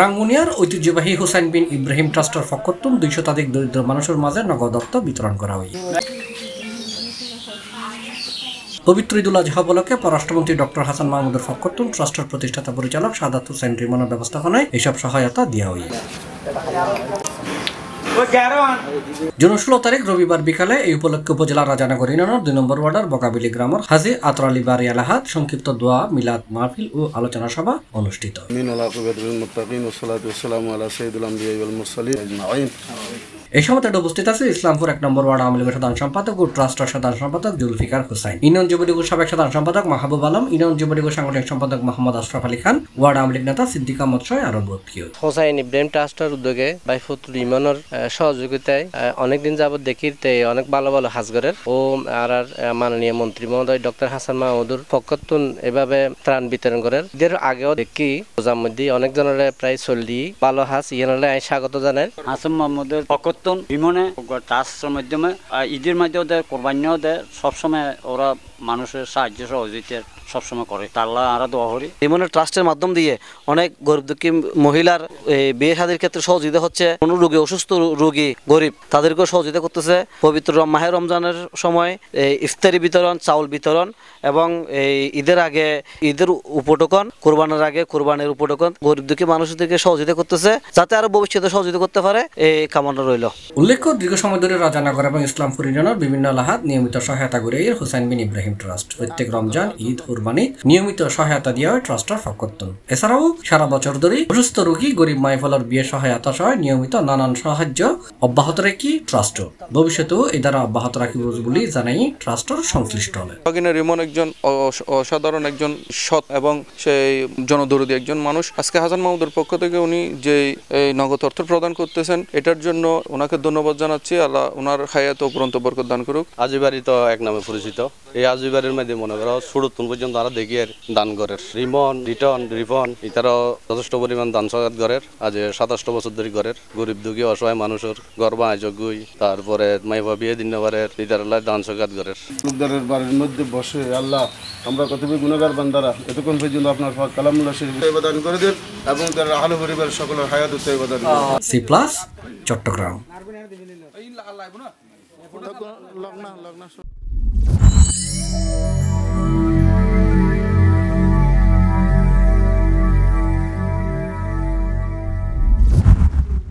রাঙ্গুনিয়ার ঐতিহ্যবাহী হুসাইন বিন ইব্রাহিম ট্রাস্টের ফকরতুন 200 শতাধিক দরিদ্র মানুষের মাঝে নগদ অর্থ বিতরণ করা হয়। পবিত্র ঈদুল আজহা উপলক্ষে পররাষ্ট্রমন্ত্রী ডক্টর হাসান মাহমুদের ফকরতুন ট্রাস্টের প্রতিষ্ঠাতা পরিচালক সাদাত হুসাইন রিমনের ব্যবস্থাপনায় এসব সহায়তা দেওয়া হয়। জুন 16 তারিখ রবিবার বিকালে এই উপলক্ষে উপজেলা রাজানগর ইউনিয়নের 2 নম্বর ওয়ার্ডের বকাবিলি গ্রামের হাজী আতরালি বাড়ি আলাহাত সংক্ষিপ্ত দোয়া মিলাদ মাহফিল ও আলোচনা সভা অনুষ্ঠিত। এই সময় উপস্থিত আছে ইসলামপুর 1 নম্বর ওয়ার্ড আওয়ামী লীগের সাধারণ সম্পাদক ও ট্রাস্টের সাধারণ সম্পাদক জুলফিকার হুসাইন, ইউনিয়ন যুবলীগের সাবেক সাধারণ সম্পাদক মাহবুব আলম, ইউনিয়ন যুবলীগের সাংগঠনিক সম্পাদক মোহাম্মদ আশরাফ আলী খান, ওয়ার্ড আওয়ামী লীগ নেতা সিদ্দিক আহমদ সহ আরো বহুত কেউ। হুসাইন ইব্রাহিম ট্রাস্টের উদ্যোগে বাইফুতুল ইমানের সহযোগিতায় অনেকদিন যাবত দেখিতে অনেক ভালো ভালো হাজগরের ও আর মাননীয় মন্ত্রী মহোদয় ডক্টর হাসান মাহমুদুর ফকরতুন এভাবে ত্রাণ বিতরণ করেন। এদের আগেও দেখি রোজার মধ্যে অনেক জনের প্রায় চল্লি ভালো হাজ ইহানলে স্বাগত জানাই। হাসান মাহমুদের ফকরতুন বিমনে ট্রাস্টের মাধ্যমে ঈদের মাধ্যমে ওদের কোরবানিও দেয়, সবসময় ওরা মানুষের সাহায্য সহযোগিতা সবসময় করে, তাল্লা আরা দোয়া করি। ইমনের ট্রাস্টের মাধ্যম দিয়ে অনেক গরিব দুঃখী মহিলার বিয়ে শাদীর ক্ষেত্রে সহযোগিতা হচ্ছে। কোন রোগী অসুস্থ রোগী গরিব তাদেরকেও সহযোগিতা করতেছে। পবিত্র মাহে রমজানের সময় ইফতারি বিতরণ, চাউল বিতরণ এবং ঈদের আগে ঈদের উপটকন, কোরবানের আগে কোরবানের উপটকন গরিব দুঃখী মানুষদেরকে সহযোগিতা করতেছে, যাতে আরো ভবিষ্যতে সহযোগিতা করতে পারে এই কামনা রইল। উল্লেখ্য, দীর্ঘ সময় ধরে রাজানগর এবং ইসলামপুর ইউনিয়নের বিভিন্ন এলাকাত নিয়মিত সহায়তা করে হুসাইন বিন ইব্রাহিম ট্রাস্ট। প্রত্যেক রমজান, ঈদ, কুরবানি নিয়মিত সহায়তা দেওয়া হয় ট্রাস্টের ফকরতুন। এছাড়াও সারা বছর ধরে অসুস্থ রোগী, গরিব মাইফলের বিয়ে সহায়তা সহ নিয়মিত নানান সাহায্য অব্যাহত রেখে ট্রাস্ট ভবিষ্যতেও এই দ্বারা অব্যাহত রাখিব বলে জানাই ট্রাস্টের সংশ্লিষ্ট হলে। রিমন একজন অসাধারণ একজন সৎ এবং সেই জনদরদী একজন মানুষ। আজকে হাসান মাহমুদের পক্ষ থেকে উনি যে নগদ অর্থ প্রদান করতেছেন, এটার জন্য ওনাকে ধন্যবাদ জানাচ্ছি। আল্লাহ ওনার হায়াত উপরন্ত বরকত দান করুক। আজিবাড়ি তো এক নামে পরিচিত। এই আজিবাড়ির মধ্যে মনে করো সুরতুন পর্যন্ত তারা দেখি দান করের রিমন রিপন ইতারাও যথেষ্ট পরিমাণ দান সহায়ত করের। আজ 27 বছর ধরে করের গরিব দুঃখী অসহায় মানুষের গর্ব আয়োজগুই, তারপরে মাইবা বিয়ে দিন ইতারাল্লাহ দান সহায়ত করের। লোকদারের বাড়ির মধ্যে বসে আল্লাহ আমরা কতবি গুণাগার বান্দারা এতক্ষণ পর্যন্ত আপনার কালামুল্লাহ শরীফ প্রদান করে দেন এবং তার আহলে পরিবার সকলের হায়াত প্রদান করুন। C+ চট্টগ্রাম।